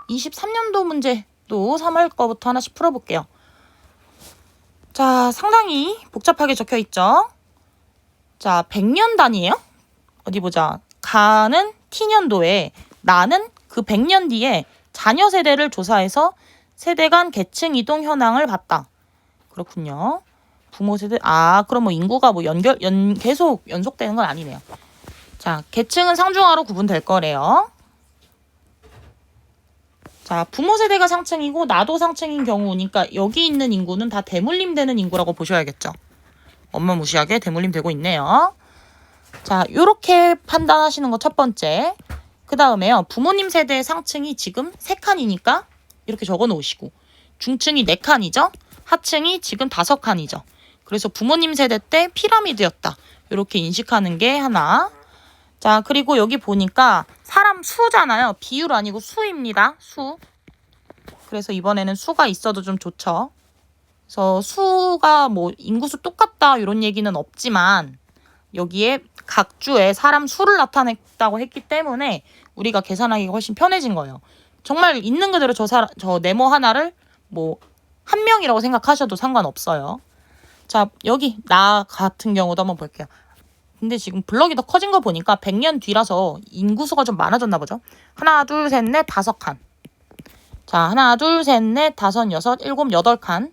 23년도 문제도 3월 거부터 하나씩 풀어볼게요. 자, 상당히 복잡하게 적혀 있죠. 자, 100년 단위예요. 어디 보자. 가는 T년도에 나는 그 100년 뒤에 자녀 세대를 조사해서 세대 간 계층 이동 현황을 봤다. 그렇군요. 부모 세대, 그럼 뭐 인구가 뭐 계속 연속되는 건 아니네요. 자, 계층은 상중하로 구분될 거래요. 자, 부모 세대가 상층이고 나도 상층인 경우니까 여기 있는 인구는 다 대물림되는 인구라고 보셔야겠죠. 엄마 무시하게 대물림 되고 있네요. 자, 요렇게 판단하시는 거 첫 번째. 그 다음에요. 부모님 세대의 상층이 지금 3칸이니까 이렇게 적어 놓으시고, 중층이 4칸이죠. 하층이 지금 5칸이죠. 그래서 부모님 세대 때 피라미드였다. 이렇게 인식하는 게 하나. 자, 그리고 여기 보니까 사람 수잖아요. 비율 아니고 수입니다. 수. 그래서 이번에는 수가 있어도 좀 좋죠. 그래서 수가 뭐 인구수 똑같다 이런 얘기는 없지만 여기에 각 주에 사람 수를 나타냈다고 했기 때문에 우리가 계산하기가 훨씬 편해진 거예요. 정말 있는 그대로 저 네모 하나를 뭐 한 명이라고 생각하셔도 상관없어요. 자, 여기 나 같은 경우도 한번 볼게요. 근데 지금 블럭이 더 커진 거 보니까 100년 뒤라서 인구수가 좀 많아졌나 보죠. 하나, 둘, 셋, 넷, 5칸. 자, 하나, 둘, 셋, 넷, 5, 6, 7, 8칸.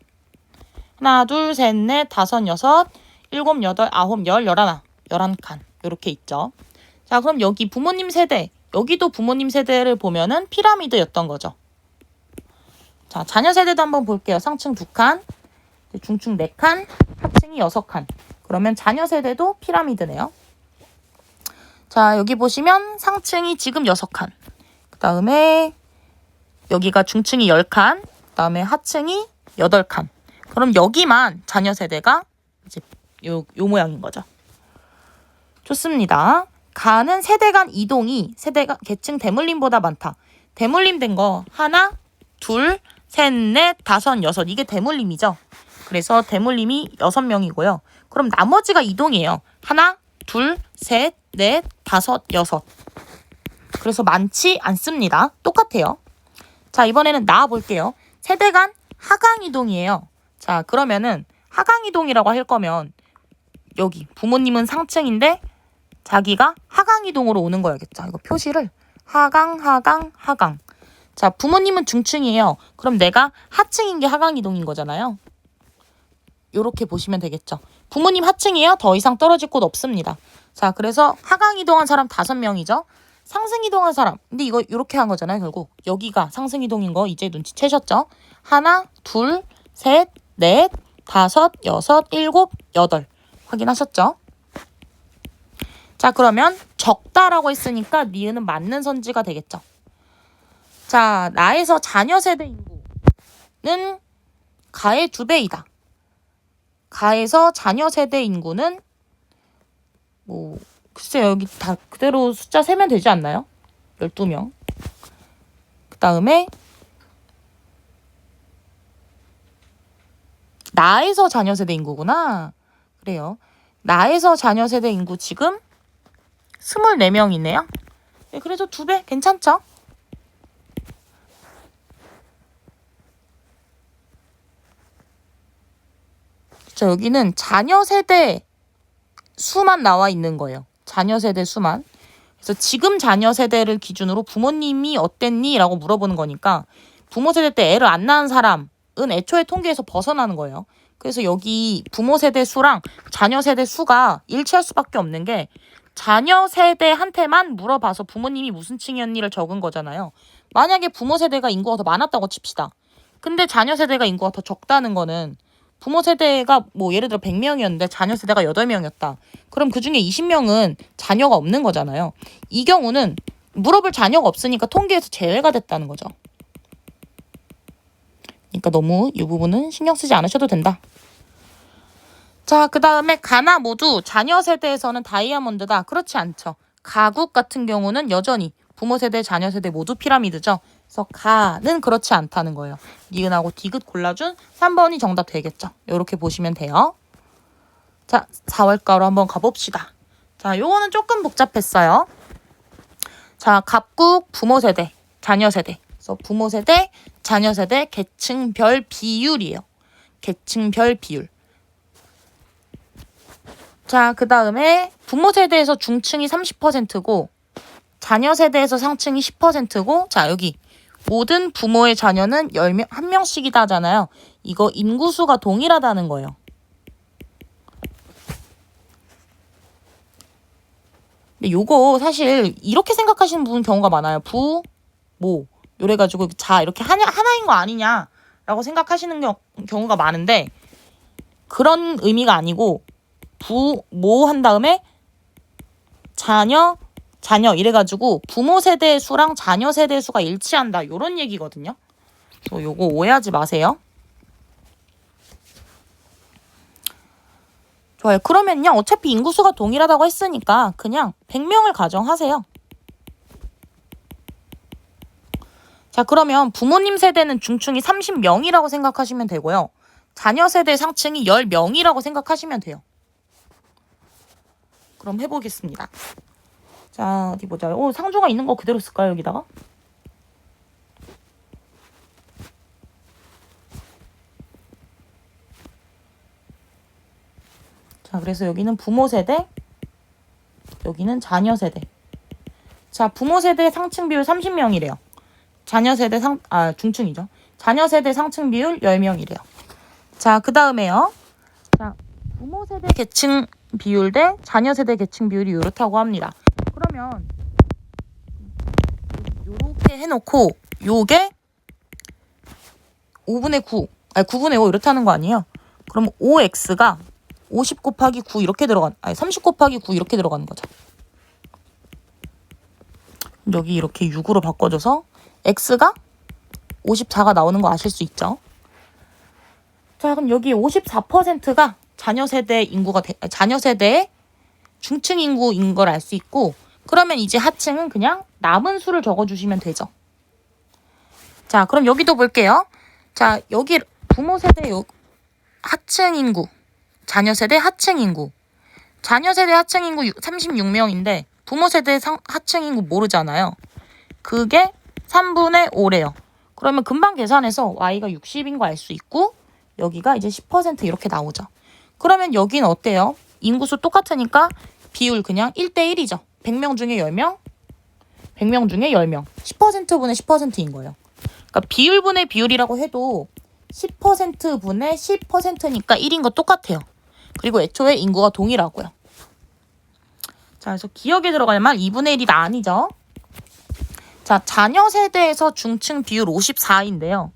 하나, 둘, 셋, 넷, 5, 6, 7, 8, 9, 10, 11, 11칸. 이렇게 있죠. 자, 그럼 여기 부모님 세대, 여기도 부모님 세대를 보면은 피라미드였던 거죠. 자, 자녀 세대도 한번 볼게요. 상층 2칸, 중층 4칸, 하층이 6칸. 그러면 자녀 세대도 피라미드네요. 자, 여기 보시면 상층이 지금 6칸. 그 다음에 여기가 중층이 10칸. 그 다음에 하층이 8칸. 그럼 여기만 자녀 세대가 이제 요 모양인 거죠. 좋습니다. 가는 세대 간 이동이 세대가 계층 대물림보다 많다. 대물림 된 거 하나, 둘, 셋, 넷, 5, 6. 이게 대물림이죠. 그래서 대물림이 6명이고요. 그럼 나머지가 이동이에요. 하나, 둘, 셋, 넷, 5, 6. 그래서 많지 않습니다. 똑같아요. 자, 이번에는 나와볼게요. 세대 간 하강 이동이에요. 자, 그러면은 하강 이동이라고 할 거면 여기 부모님은 상층인데 자기가 하강 이동으로 오는 거야겠죠. 이거 표시를 하강. 자, 부모님은 중층이에요. 그럼 내가 하층인 게 하강 이동인 거잖아요. 요렇게 보시면 되겠죠. 부모님 하층이에요. 더 이상 떨어질 곳 없습니다. 자, 그래서 하강 이동한 사람 5명이죠. 상승 이동한 사람. 근데 이거 요렇게 한 거잖아요. 결국 여기가 상승 이동인 거 이제 눈치채셨죠? 하나, 둘, 셋, 넷, 5, 6, 7, 8. 확인하셨죠? 자, 그러면 적다라고 했으니까 니은은 맞는 선지가 되겠죠. 자, 나에서 자녀 세대 인구는 가의 2배이다. 가에서 자녀 세대 인구는 뭐 글쎄요, 여기 다 그대로 숫자 세면 되지 않나요? 12명. 그 다음에 나에서 자녀 세대 인구구나. 그래요. 나에서 자녀 세대 인구 지금 24명이네요. 네, 그래도 2배 괜찮죠? 자, 여기는 자녀 세대 수만 나와 있는 거예요. 자녀 세대 수만. 그래서 지금 자녀 세대를 기준으로 부모님이 어땠니? 라고 물어보는 거니까 부모 세대 때 애를 안 낳은 사람은 애초에 통계에서 벗어나는 거예요. 그래서 여기 부모 세대 수랑 자녀 세대 수가 일치할 수밖에 없는 게 자녀 세대한테만 물어봐서 부모님이 무슨 층이었니를 적은 거잖아요. 만약에 부모 세대가 인구가 더 많았다고 칩시다. 근데 자녀 세대가 인구가 더 적다는 거는 부모 세대가 뭐 예를 들어 100명이었는데 자녀 세대가 8명이었다. 그럼 그중에 20명은 자녀가 없는 거잖아요. 이 경우는 물어볼 자녀가 없으니까 통계에서 제외가 됐다는 거죠. 그러니까 너무 이 부분은 신경 쓰지 않으셔도 된다. 자, 그 다음에 가나 모두 자녀 세대에서는 다이아몬드다. 그렇지 않죠. 가국 같은 경우는 여전히 부모 세대, 자녀 세대 모두 피라미드죠. 그래서 가는 그렇지 않다는 거예요. 니은하고 디귿 골라준 3번이 정답 되겠죠. 이렇게 보시면 돼요. 자, 4월가로 한번 가봅시다. 자, 요거는 조금 복잡했어요. 자, 갑국, 부모 세대, 자녀 세대. 그래서 부모 세대, 자녀 세대, 계층별 비율이에요. 계층별 비율. 자, 그 다음에 부모 세대에서 중층이 30%고 자녀 세대에서 상층이 10%고 자, 여기 모든 부모의 자녀는 10명, 1명씩이다 하잖아요. 이거 인구수가 동일하다는 거예요. 근데 요거 사실 이렇게 생각하시는 분 경우가 많아요. 부모 요래가지고 자 이렇게 하나인 거 아니냐라고 생각하시는 경우가 많은데 그런 의미가 아니고 부모 한 다음에 자녀 이래가지고 부모 세대의 수랑 자녀 세대의 수가 일치한다 요런 얘기거든요. 그래서 요거 오해하지 마세요. 좋아요. 그러면요 어차피 인구수가 동일하다고 했으니까 그냥 100명을 가정하세요. 자, 그러면 부모님 세대는 중층이 30명이라고 생각하시면 되고요. 자녀 세대 상층이 10명이라고 생각하시면 돼요. 그럼 해보겠습니다. 자, 어디 보자. 상조가 있는 거 그대로 쓸까요, 여기다가? 자, 그래서 여기는 부모 세대, 여기는 자녀 세대. 자, 부모 세대 상층 비율 30명이래요. 자녀 세대 중층이죠. 자녀 세대 상층 비율 10명이래요. 자, 그 다음에요. 자, 부모 세대 계층 비율 대 자녀 세대 계층 비율이 이렇다고 합니다. 그러면 요렇게 해놓고 요게 5분의 9, 9분의 5 이렇다는 거 아니에요? 그럼 5x가 50 곱하기 9 이렇게 30 곱하기 9 이렇게 들어가는 거죠. 여기 이렇게 6으로 바꿔줘서 x가 54가 나오는 거 아실 수 있죠? 자, 그럼 여기 54%가 자녀 세대 인구가 자녀 세대의 중층 인구인 걸 알 수 있고 그러면 이제 하층은 그냥 남은 수를 적어주시면 되죠. 자, 그럼 여기도 볼게요. 자, 여기 부모 세대 하층 인구, 자녀 세대 하층 인구. 자녀 세대 하층 인구 36명인데 부모 세대 하층 인구 모르잖아요. 그게 3분의 5래요. 그러면 금방 계산해서 y가 60인 거 알 수 있고 여기가 이제 10% 이렇게 나오죠. 그러면 여기는 어때요? 인구수 똑같으니까 비율 그냥 1대1이죠. 100명 중에 10명, 100명 중에 10명. 10%분의 10%인 거예요. 그러니까 비율분의 비율이라고 해도 10% 분의 10%니까 1인 거 똑같아요. 그리고 애초에 인구가 동일하고요. 자, 그래서 기억에 들어갈 말 2분의 1이 아니죠. 자, 자녀 세대에서 중층 비율 54인데요.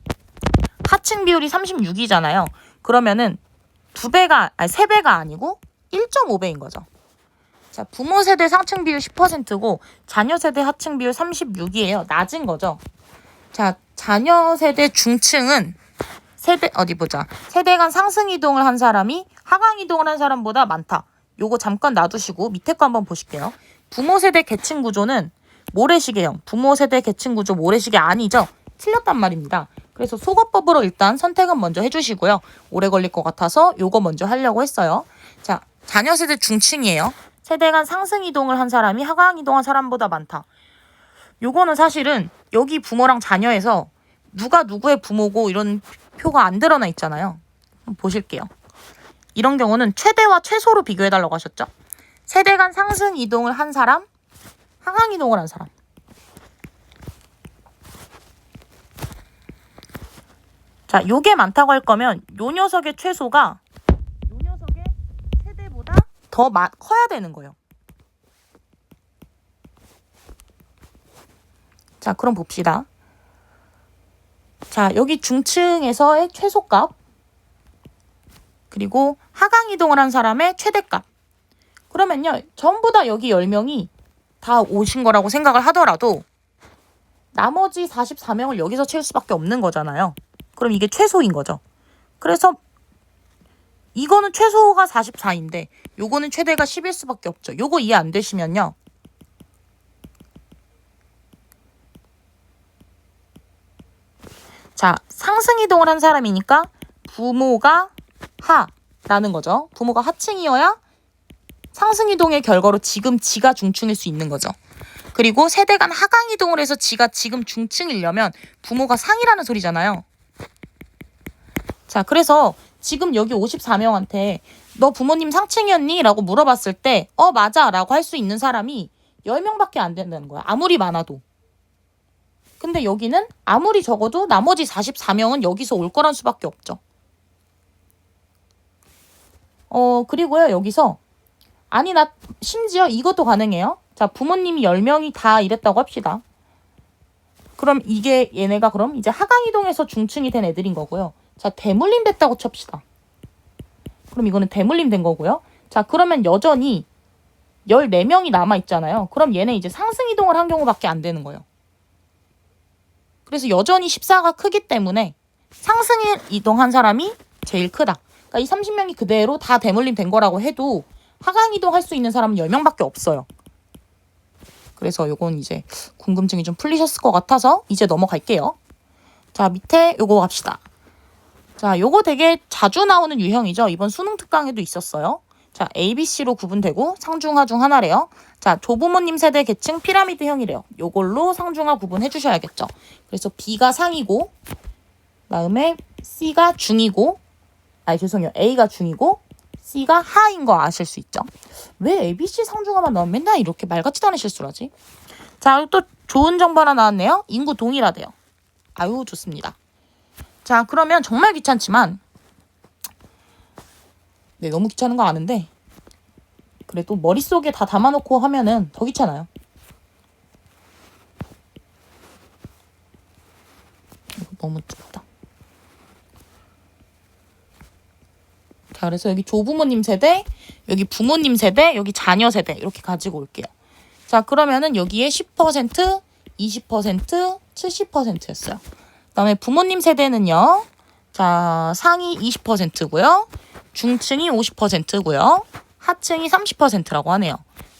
하층 비율이 36이잖아요. 그러면은 3배가 아니고 1.5배인 거죠. 자, 부모 세대 상층 비율 10%고 자녀 세대 하층 비율 36이에요. 낮은 거죠. 자, 자녀 세대 중층은 세대 간 상승 이동을 한 사람이 하강 이동을 한 사람보다 많다. 요거 잠깐 놔두시고 밑에 거 한번 보실게요. 부모 세대 계층 구조는 모래시계형. 부모 세대 계층 구조 모래시계 아니죠? 틀렸단 말입니다. 그래서 속어법으로 일단 선택은 먼저 해주시고요. 오래 걸릴 것 같아서 요거 먼저 하려고 했어요. 자, 자녀 세대 중층이에요. 세대 간 상승 이동을 한 사람이 하강 이동한 사람보다 많다. 요거는 사실은 여기 부모랑 자녀에서 누가 누구의 부모고 이런 표가 안 드러나 있잖아요. 한번 보실게요. 이런 경우는 최대와 최소로 비교해달라고 하셨죠? 세대 간 상승 이동을 한 사람, 하강 이동을 한 사람. 자, 요게 많다고 할 거면 요 녀석의 최소가 요 녀석의 최대보다 더 커야 되는 거예요. 자, 그럼 봅시다. 자, 여기 중층에서의 최소값 그리고 하강 이동을 한 사람의 최대값. 그러면요, 전부 다 여기 10명이 다 오신 거라고 생각을 하더라도 나머지 44명을 여기서 채울 수밖에 없는 거잖아요. 그럼 이게 최소인 거죠. 그래서 이거는 최소가 44인데 요거는 최대가 10일 수밖에 없죠. 요거 이해 안 되시면요. 자, 상승 이동을 한 사람이니까 부모가 하라는 거죠. 부모가 하층이어야 상승 이동의 결과로 지금 지가 중층일 수 있는 거죠. 그리고 세대 간 하강 이동을 해서 지가 지금 중층이려면 부모가 상이라는 소리잖아요. 자, 그래서 지금 여기 54명한테 너 부모님 상층이었니? 라고 물어봤을 때 맞아 라고 할 수 있는 사람이 10명밖에 안 된다는 거야. 아무리 많아도. 근데 여기는 아무리 적어도 나머지 44명은 여기서 올 거란 수밖에 없죠. 그리고요, 여기서 아니 나 심지어 이것도 가능해요. 자, 부모님이 10명이 다 이랬다고 합시다. 그럼 이게 얘네가 그럼 이제 하강 이동해서 중층이 된 애들인 거고요. 자, 대물림 됐다고 칩시다. 그럼 이거는 대물림 된 거고요. 자, 그러면 여전히 14명이 남아있잖아요. 그럼 얘네 이제 상승 이동을 한 경우밖에 안 되는 거예요. 그래서 여전히 14가 크기 때문에 상승 이동한 사람이 제일 크다. 그러니까 이 30명이 그대로 다 대물림 된 거라고 해도 하강 이동할 수 있는 사람은 10명밖에 없어요. 그래서 요건 이제 궁금증이 좀 풀리셨을 것 같아서 이제 넘어갈게요. 자, 밑에 요거 갑시다. 자, 요거 되게 자주 나오는 유형이죠. 이번 수능 특강에도 있었어요. 자, ABC로 구분되고 상중하 중 하나래요. 자, 조부모님 세대 계층 피라미드형이래요. 요걸로 상중하 구분해 주셔야겠죠. 그래서 B가 상이고, 그다음에 C가 중이고, 죄송해요. A가 중이고, C가 하인 거 아실 수 있죠. 왜 ABC 상중하만 나오면 맨날 이렇게 말 같지도 않은 실수를 하지? 자, 또 좋은 정보 하나 나왔네요. 인구 동일하대요. 아유, 좋습니다. 자, 그러면 정말 귀찮지만 네, 너무 귀찮은 거 아는데 그래도 머릿속에 다 담아놓고 하면은 더 귀찮아요. 너무 좁다. 자, 그래서 여기 조부모님 세대, 여기 부모님 세대, 여기 자녀 세대 이렇게 가지고 올게요. 자, 그러면은 여기에 10%, 20%, 70%였어요. 그다음에 부모님 세대는요. 자, 상위 20%고요. 중층이 50%고요. 하층이 30%라고 하네요.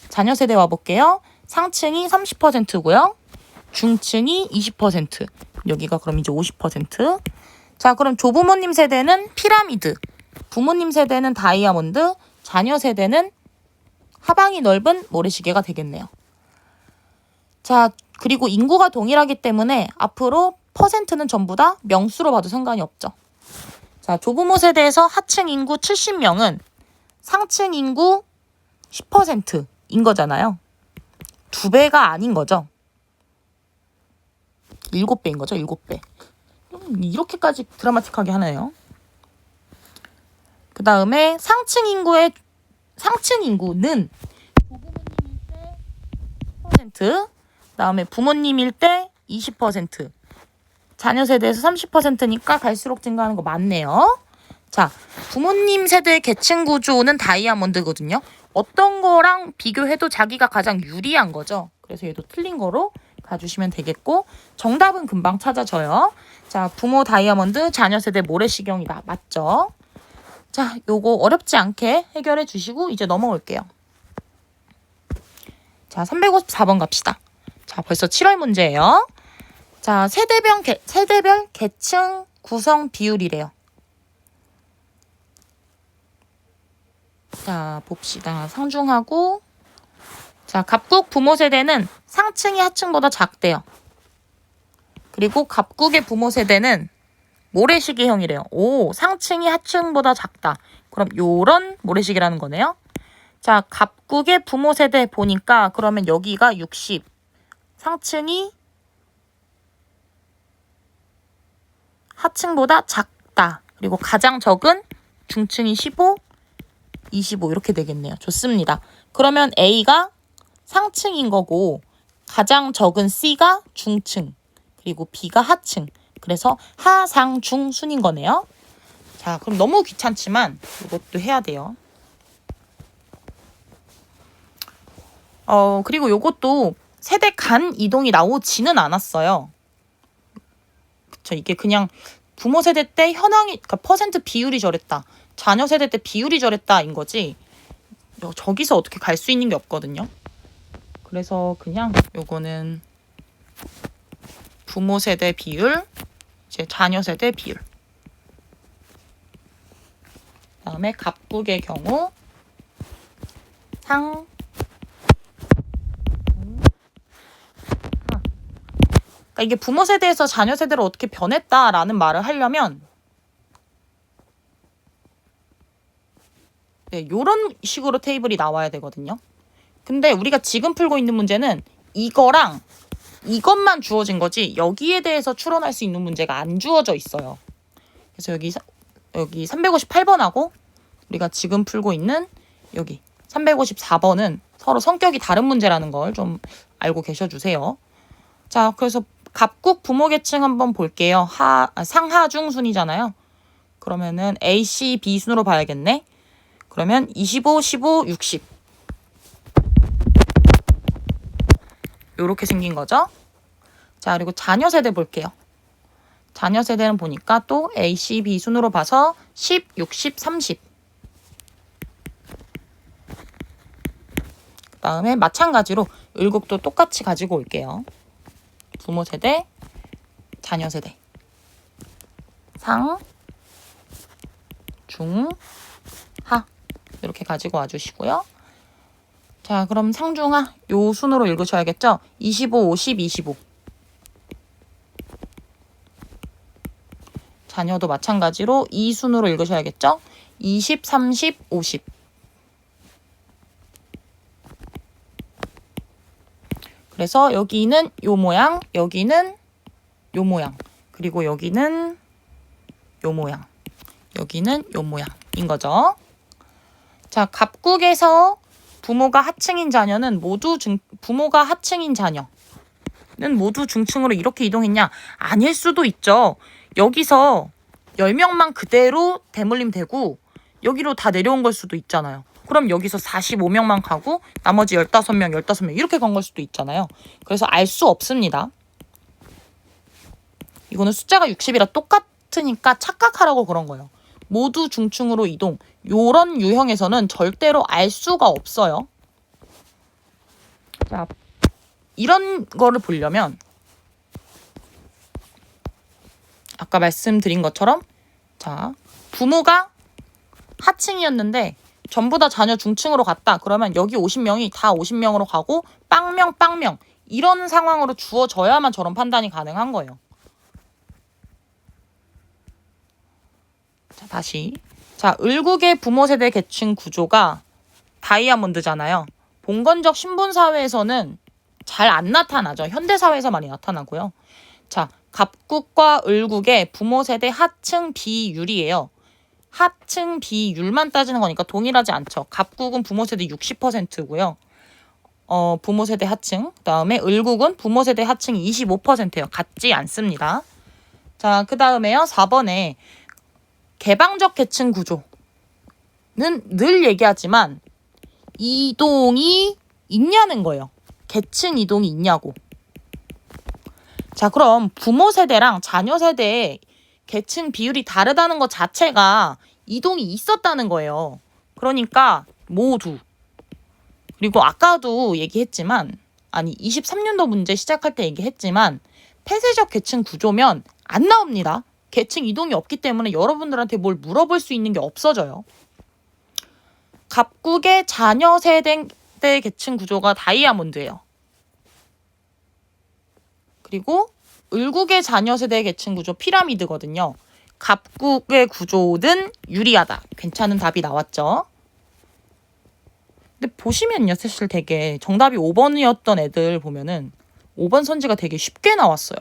자녀 세대 와볼게요. 상층이 30%고요. 중층이 20%. 여기가 그럼 이제 50%. 자, 그럼 조부모님 세대는 피라미드. 부모님 세대는 다이아몬드. 자녀 세대는 하방이 넓은 모래시계가 되겠네요. 자, 그리고 인구가 동일하기 때문에 앞으로 퍼센트는 전부 다 명수로 봐도 상관이 없죠. 자, 조부모 세대에서 하층 인구 70명은 상층 인구 10%인 거잖아요. 2배가 아닌 거죠. 7배인 거죠. 7배. 이렇게까지 드라마틱하게 하네요. 그 다음에 상층 인구는 조부모님일 때 10%, 그 다음에 부모님일 때 20%, 자녀 세대에서 30%니까 갈수록 증가하는 거 맞네요. 자, 부모님 세대의 계층 구조는 다이아몬드거든요. 어떤 거랑 비교해도 자기가 가장 유리한 거죠. 그래서 얘도 틀린 거로 가주시면 되겠고 정답은 금방 찾아져요. 자, 부모 다이아몬드, 자녀 세대 모래시경이다. 맞죠? 자, 요거 어렵지 않게 해결해 주시고 이제 넘어올게요. 자, 354번 갑시다. 자, 벌써 7월 문제예요. 자, 세대별 계층 구성 비율이래요. 자, 봅시다. 상중하고 자, 갑국 부모 세대는 상층이 하층보다 작대요. 그리고 갑국의 부모 세대는 모래시계형이래요. 오, 상층이 하층보다 작다. 그럼 요런 모래시계라는 거네요. 자, 갑국의 부모 세대 보니까 그러면 여기가 60, 상층이 하층보다 작다. 그리고 가장 적은 중층이 15, 25 이렇게 되겠네요. 좋습니다. 그러면 A가 상층인 거고 가장 적은 C가 중층 그리고 B가 하층. 그래서 하상중순인 거네요. 자, 그럼 너무 귀찮지만 이것도 해야 돼요. 그리고 요것도 세대 간 이동이 나오지는 않았어요. 그쵸, 이게 그냥 부모 세대 때 현황이, 그러니까 퍼센트 비율이 저랬다. 자녀 세대 때 비율이 저랬다인 거지. 저기서 어떻게 갈 수 있는 게 없거든요. 그래서 그냥 요거는 부모 세대 비율, 이제 자녀 세대 비율. 그다음에 갑국의 경우 상, 그러니까 이게 부모 세대에서 자녀 세대로 어떻게 변했다라는 말을 하려면 네, 요런 식으로 테이블이 나와야 되거든요. 근데 우리가 지금 풀고 있는 문제는 이거랑 이것만 주어진 거지 여기에 대해서 추론할 수 있는 문제가 안 주어져 있어요. 그래서 여기 358번하고 우리가 지금 풀고 있는 여기 354번은 서로 성격이 다른 문제라는 걸 좀 알고 계셔주세요. 자, 그래서 갑국 부모 계층 한번 볼게요. 상하중 순이잖아요. 그러면은 A, C, B 순으로 봐야겠네. 그러면 25, 15, 60 요렇게 생긴 거죠. 자, 그리고 자녀 세대 볼게요. 자녀 세대는 보니까 또 A, C, B 순으로 봐서 10, 60, 30 그 다음에 마찬가지로 을국도 똑같이 가지고 올게요. 부모 세대, 자녀 세대 상, 중, 하 이렇게 가지고 와주시고요. 자, 그럼 상중하 요 순으로 읽으셔야겠죠? 25, 50, 25 자녀도 마찬가지로 이 순으로 읽으셔야겠죠? 20, 30, 50 그래서 여기는 요 모양, 여기는 요 모양, 그리고 여기는 요 모양, 여기는 요 모양인 거죠. 자, 갑국에서 부모가 하층인 자녀는 부모가 하층인 자녀는 모두 중층으로 이렇게 이동했냐? 아닐 수도 있죠. 여기서 10명만 그대로 대물림 되고 여기로 다 내려온 걸 수도 있잖아요. 그럼 여기서 45명만 가고 나머지 15명, 15명 이렇게 간 걸 수도 있잖아요. 그래서 알 수 없습니다. 이거는 숫자가 60이라 똑같으니까 착각하라고 그런 거예요. 모두 중층으로 이동. 요런 유형에서는 절대로 알 수가 없어요. 자, 이런 거를 보려면 아까 말씀드린 것처럼 자, 부모가 하층이었는데 전부 다 자녀 중층으로 갔다. 그러면 여기 50명이 다 50명으로 가고 빵명 이런 상황으로 주어져야만 저런 판단이 가능한 거예요. 자, 다시. 자, 을국의 부모 세대 계층 구조가 다이아몬드잖아요. 봉건적 신분사회에서는 잘 안 나타나죠. 현대사회에서 많이 나타나고요. 자, 갑국과 을국의 부모 세대 하층 비율이에요. 하층 비율만 따지는 거니까 동일하지 않죠. 갑국은 부모 세대 60%고요. 부모 세대 하층. 그다음에 을국은 부모 세대 하층이 25%예요. 같지 않습니다. 자, 그다음에요. 4번에 개방적 계층 구조는 늘 얘기하지만 이동이 있냐는 거예요. 계층 이동이 있냐고. 자, 그럼 부모 세대랑 자녀 세대의 계층 비율이 다르다는 것 자체가 이동이 있었다는 거예요. 그러니까 모두. 그리고 아까도 얘기했지만 23년도 문제 시작할 때 얘기했지만 폐쇄적 계층 구조면 안 나옵니다. 계층 이동이 없기 때문에 여러분들한테 뭘 물어볼 수 있는 게 없어져요. 갑국의 자녀 세대 계층 구조가 다이아몬드예요. 그리고 을국의 자녀 세대 계층 구조 피라미드거든요. 갑국의 구조는 유리하다. 괜찮은 답이 나왔죠. 근데 보시면요. 사실 되게 정답이 5번이었던 애들 보면은 5번 선지가 되게 쉽게 나왔어요.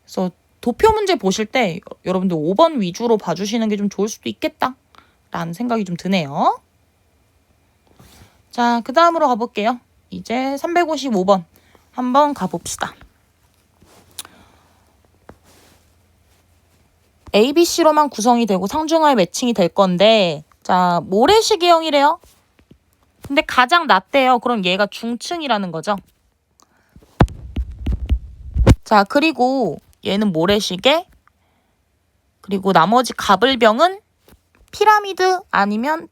그래서 도표 문제 보실 때 여러분들 5번 위주로 봐주시는 게 좀 좋을 수도 있겠다 라는 생각이 좀 드네요. 자, 그 다음으로 가볼게요. 이제 355번 한번 가봅시다. ABC로만 구성이 되고 상중하에 매칭이 될 건데 자, 모래시계형이래요. 근데 가장 낮대요. 그럼 얘가 중층이라는 거죠. 자, 그리고 얘는 모래시계 그리고 나머지 가불병은 피라미드 아니면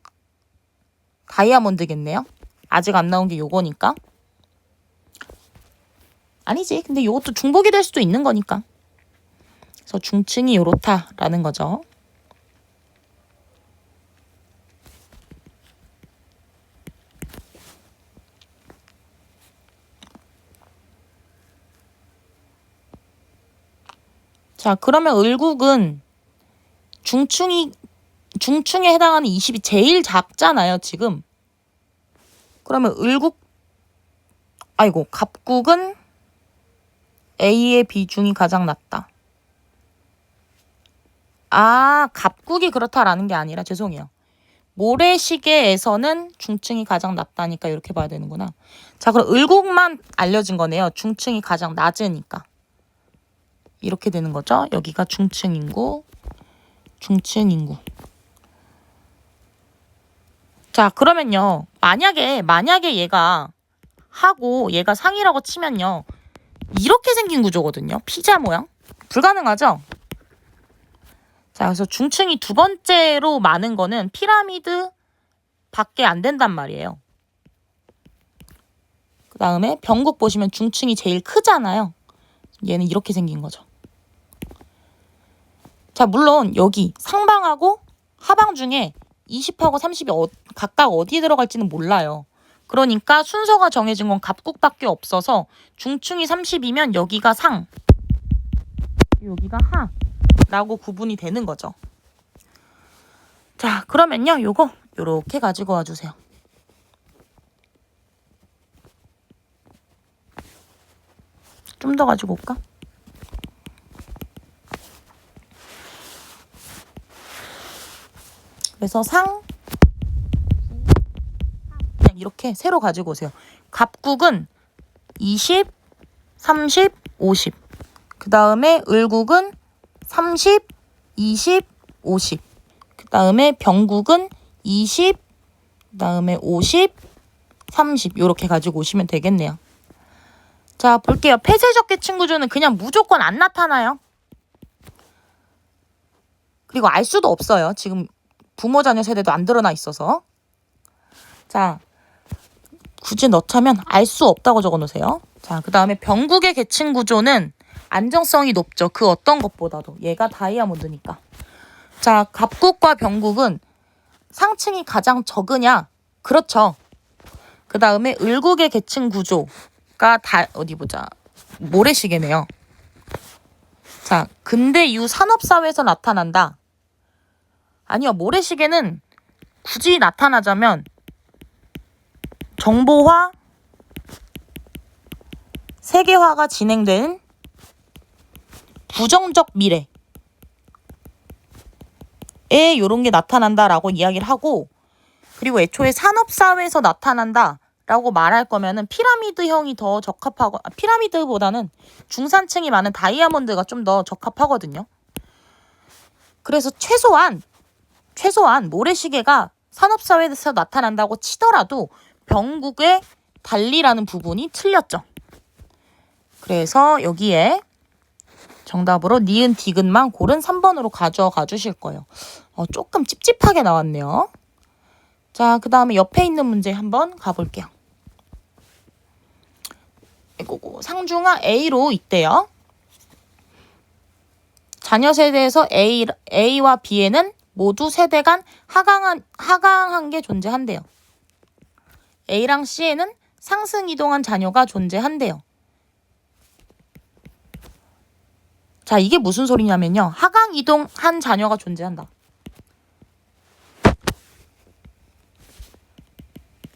다이아몬드겠네요. 아직 안 나온 게 요거니까. 아니지. 근데 요것도 중복이 될 수도 있는 거니까. 그래서 중층이 요렇다라는 거죠. 자, 그러면 을국은 중충에 해당하는 20이 제일 작잖아요, 지금. 그러면 갑국은 A의 비중이 가장 낮다. 아, 갑국이 그렇다라는 게 아니라 죄송해요. 모래시계에서는 중층이 가장 낮다니까 이렇게 봐야 되는구나. 자, 그럼 을국만 알려진 거네요. 중층이 가장 낮으니까. 이렇게 되는 거죠. 여기가 중층 인구. 자, 그러면요. 만약에 얘가 하고 얘가 상이라고 치면요. 이렇게 생긴 구조거든요. 피자 모양. 불가능하죠? 자, 그래서 중층이 두 번째로 많은 거는 피라미드 밖에 안 된단 말이에요. 그 다음에 병국 보시면 중층이 제일 크잖아요. 얘는 이렇게 생긴 거죠. 자, 물론 여기 상방하고 하방 중에 20하고 30이 각각 어디에 들어갈지는 몰라요. 그러니까 순서가 정해진 건 갑국밖에 없어서 중층이 30이면 여기가 상, 여기가 하라고 구분이 되는 거죠. 자, 그러면요. 요거 요렇게 가지고 와주세요. 좀 더 가지고 올까? 그래서 상, 그냥 이렇게 세로 가지고 오세요. 갑국은 20, 30, 50. 그 다음에 을국은 30, 20, 50. 그 다음에 병국은 20, 그 다음에 50, 30. 이렇게 가지고 오시면 되겠네요. 자, 볼게요. 폐쇄적 계층 구조는 그냥 무조건 안 나타나요. 그리고 알 수도 없어요. 지금 부모 자녀 세대도 안 드러나 있어서. 자, 굳이 넣자면 알 수 없다고 적어 놓으세요. 자, 그 다음에 병국의 계층 구조는 안정성이 높죠. 그 어떤 것보다도. 얘가 다이아몬드니까. 자, 갑국과 병국은 상층이 가장 적으냐? 그렇죠. 그 다음에 을국의 계층 구조가 어디 보자. 모래시계네요. 자, 근대 이후 산업사회에서 나타난다. 아니요, 모래시계는 굳이 나타나자면 정보화, 세계화가 진행된 부정적 미래에 이런 게 나타난다라고 이야기를 하고, 그리고 애초에 산업사회에서 나타난다라고 말할 거면은 피라미드형이 더 적합하고, 피라미드보다는 중산층이 많은 다이아몬드가 좀 더 적합하거든요. 그래서 최소한 모래시계가 산업사회에서 나타난다고 치더라도 병국의 달리라는 부분이 틀렸죠. 그래서 여기에 정답으로 니은 디귿만 고른 3번으로 가져가 주실 거예요. 조금 찝찝하게 나왔네요. 자, 그 다음에 옆에 있는 문제 한번 가볼게요. 이거고 상중하 A로 있대요. 자녀 세대에서 A와 B에는 모두 세대 간 하강한 게 존재한대요. A랑 C에는 상승 이동한 자녀가 존재한대요. 자, 이게 무슨 소리냐면요. 하강 이동한 자녀가 존재한다.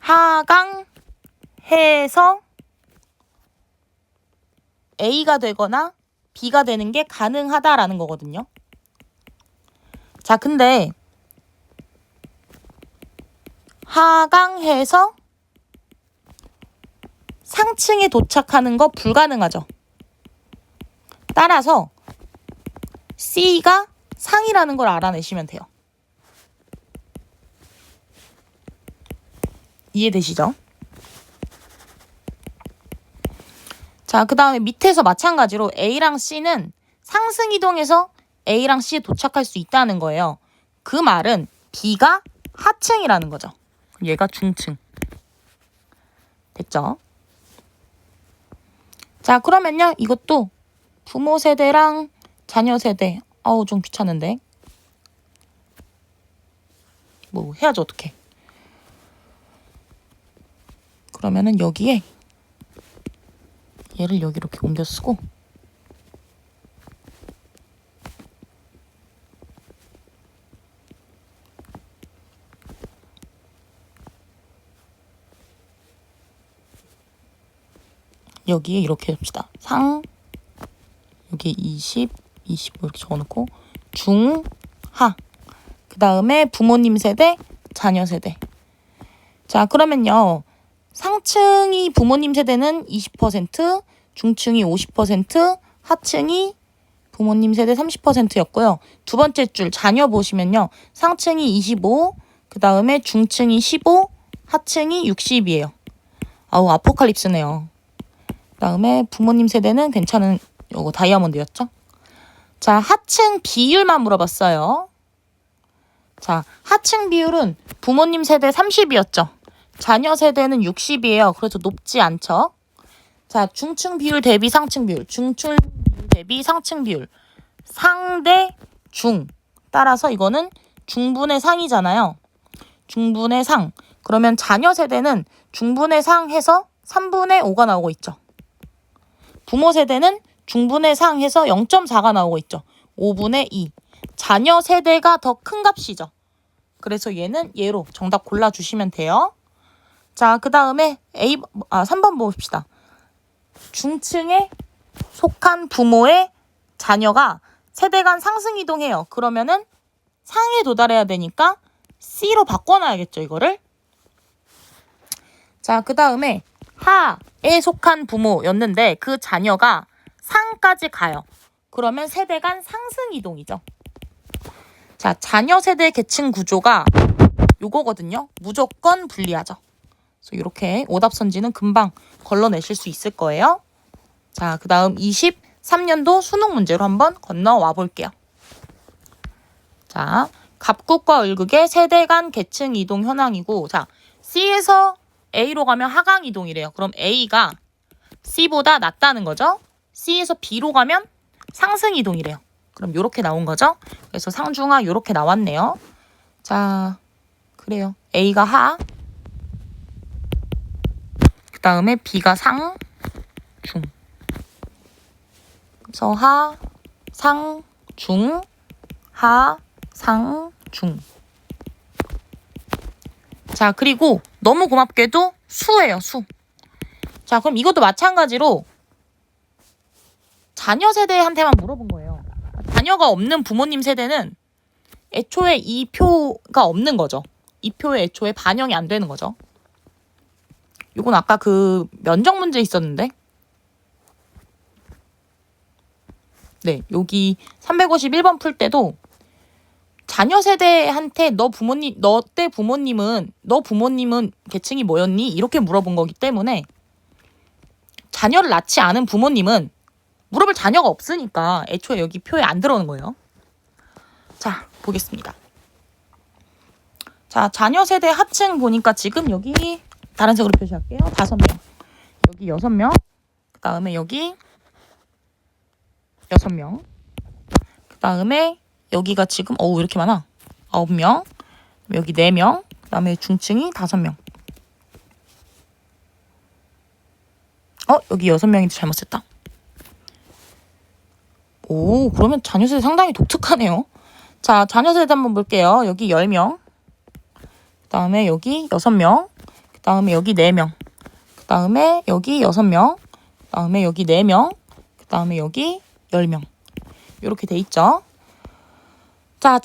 하강해서 A가 되거나 B가 되는 게 가능하다라는 거거든요. 자, 근데 하강해서 상층에 도착하는 거 불가능하죠. 따라서 C가 상이라는 걸 알아내시면 돼요. 이해되시죠? 자, 그 다음에 밑에서 마찬가지로 A랑 C는 상승 이동해서 A랑 C에 도착할 수 있다는 거예요. 그 말은 B가 하층이라는 거죠. 얘가 중층. 됐죠? 자, 그러면요. 이것도 부모 세대랑 자녀 세대. 좀 귀찮은데. 뭐 해야지 어떡해. 그러면은 여기에 얘를 여기 이렇게 옮겨 쓰고 여기에 이렇게 줍시다. 상, 여기 20, 25 이렇게 적어놓고 중, 하. 그 다음에 부모님 세대, 자녀 세대. 자, 그러면요. 상층이 부모님 세대는 20%, 중층이 50%, 하층이 부모님 세대 30%였고요. 두 번째 줄 자녀 보시면요. 상층이 25, 그 다음에 중층이 15, 하층이 60이에요. 아우, 아포칼립스네요. 그 다음에 부모님 세대는 괜찮은 요거 다이아몬드였죠. 자, 하층 비율만 물어봤어요. 자, 하층 비율은 부모님 세대 30이었죠. 자녀 세대는 60이에요. 그래서 높지 않죠. 자, 중층 비율 대비 상층 비율. 중층 비율 대비 상층 비율. 상대 중. 따라서 이거는 중분의 상이잖아요. 중분의 상. 그러면 자녀 세대는 중분의 상 해서 3분의 5가 나오고 있죠. 부모 세대는 중분의 상 해서 0.4가 나오고 있죠. 5분의 2. 자녀 세대가 더 큰 값이죠. 그래서 얘는 얘로 정답 골라주시면 돼요. 자, 그 다음에 3번 봅시다. 중층에 속한 부모의 자녀가 세대 간 상승 이동해요. 그러면은 상에 도달해야 되니까 C로 바꿔놔야겠죠, 이거를. 자, 그 다음에 하에 속한 부모였는데 그 자녀가 상까지 가요. 그러면 세대 간 상승 이동이죠. 자, 자녀 세대 계층 구조가 요거거든요. 무조건 불리하죠. 그래서 이렇게 오답선지는 금방 걸러내실 수 있을 거예요. 자, 그 다음 23년도 수능 문제로 한번 건너와 볼게요. 자, 갑국과 을국의 세대 간 계층 이동 현황이고, 자, C에서 A로 가면 하강 이동이래요. 그럼 A가 C보다 낫다는 거죠. C에서 B로 가면 상승 이동이래요. 그럼 요렇게 나온 거죠. 그래서 상중하 요렇게 나왔네요. 자, 그래요. A가 하, 그 다음에 B가 상, 중. 그래서 하, 상, 중, 하, 상, 중. 자, 그리고 너무 고맙게도 수예요, 수. 자, 그럼 이것도 마찬가지로 자녀 세대한테만 물어본 거예요. 자녀가 없는 부모님 세대는 애초에 이 표가 없는 거죠. 이 표에 애초에 반영이 안 되는 거죠. 이건 아까 그 면적 문제 있었는데, 네, 여기 351번 풀 때도 자녀 세대한테 너 때 부모님은 계층이 뭐였니? 이렇게 물어본 거기 때문에 자녀를 낳지 않은 부모님은 물어볼 자녀가 없으니까 애초에 여기 표에 안 들어오는 거예요. 자, 보겠습니다. 자, 자녀 세대 하층 보니까 지금 여기 다른 색으로 표시할게요. 5명. 여기 6명. 그 다음에 여기 6명. 그 다음에 여기가 지금 왜 이렇게 많아? 9명. 여기 4명. 그 다음에 중층이 5명. 여기 6명인데 잘못 썼다. 오, 그러면 자녀 세대 상당히 독특하네요. 자, 자녀 세대 한번 볼게요. 여기 10명. 그 다음에 여기 6명. 그 다음에 여기 4명. 그 다음에 여기 6명. 그 다음에 여기 4명. 그 다음에 여기 10명. 이렇게 돼 있죠. 자,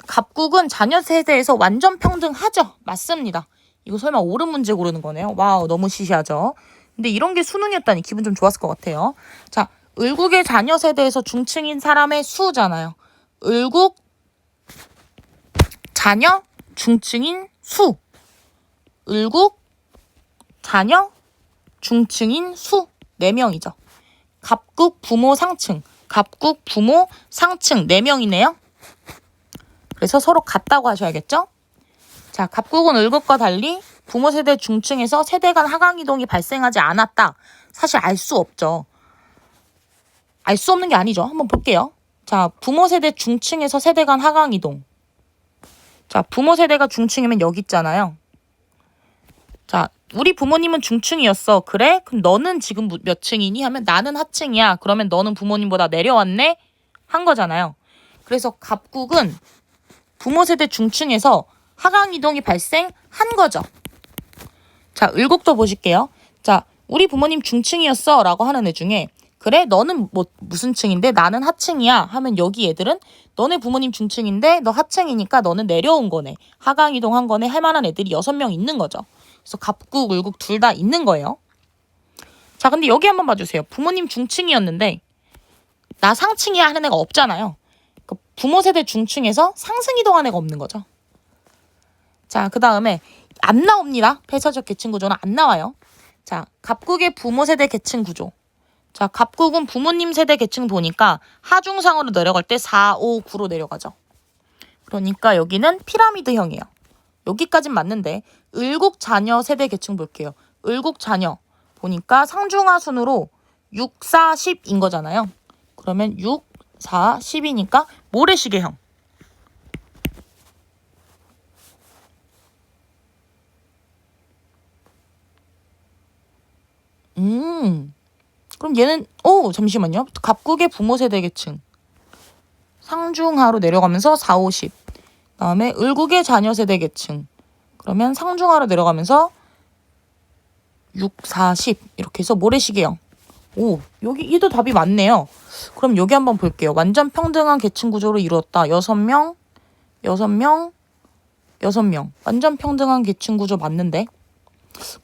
갑국은 자녀 세대에서 완전 평등하죠? 맞습니다. 이거 설마 옳은 문제 고르는 거네요. 와우, 너무 시시하죠? 근데 이런 게 수능이었다니 기분 좀 좋았을 것 같아요. 자, 을국의 자녀 세대에서 중층인 사람의 수잖아요. 을국 자녀 중층인 수. 을국 자녀 중층인 수 4명이죠. 갑국 부모 상층. 갑국 부모 상층 4명이네요. 그래서 서로 같다고 하셔야겠죠? 자, 갑국은 을국과 달리 부모 세대 중층에서 세대 간 하강 이동이 발생하지 않았다. 사실 알 수 없죠. 알 수 없는 게 아니죠. 한번 볼게요. 자, 부모 세대 중층에서 세대 간 하강 이동. 자, 부모 세대가 중층이면 여기 있잖아요. 자, 우리 부모님은 중층이었어. 그래? 그럼 너는 지금 몇 층이니? 하면 나는 하층이야. 그러면 너는 부모님보다 내려왔네? 한 거잖아요. 그래서 갑국은 부모 세대 중층에서 하강 이동이 발생한 거죠. 자, 을국도 보실게요. 자, 우리 부모님 중층이었어 라고 하는 애 중에 그래 너는 뭐 무슨 층인데 나는 하층이야 하면 여기 애들은 너네 부모님 중층인데 너 하층이니까 너는 내려온 거네. 하강 이동한 거네 할 만한 애들이 6명 있는 거죠. 그래서 갑국, 을국 둘 다 있는 거예요. 자, 근데 여기 한번 봐주세요. 부모님 중층이었는데 나 상층이야 하는 애가 없잖아요. 부모 세대 중층에서 상승 이동한 애가 없는 거죠. 자, 그 다음에 안 나옵니다. 폐쇄적 계층 구조는 안 나와요. 자, 갑국의 부모 세대 계층 구조. 자, 갑국은 부모님 세대 계층 보니까 하중상으로 내려갈 때 4, 5, 9로 내려가죠. 그러니까 여기는 피라미드형이에요. 여기까진 맞는데 을국 자녀 세대 계층 볼게요. 을국 자녀 보니까 상중하 순으로 6, 4, 10인 거잖아요. 그러면 6, 4, 10이니까 모래시계형. 그럼 얘는 잠시만요. 갑국의 부모 세대 계층 상중하로 내려가면서 4, 5, 10. 그다음에 을국의 자녀 세대 계층 그러면 상중하로 내려가면서 6, 4, 10 이렇게 해서 모래시계형. 여기 얘도 답이 맞네요. 그럼 여기 한번 볼게요. 완전 평등한 계층 구조로 이루었다. 6명, 6명, 6명. 완전 평등한 계층 구조 맞는데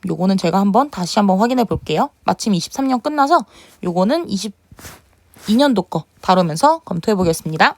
요거는 제가 다시 한번 확인해 볼게요. 마침 23년 끝나서 요거는 22년도 거 다루면서 검토해 보겠습니다.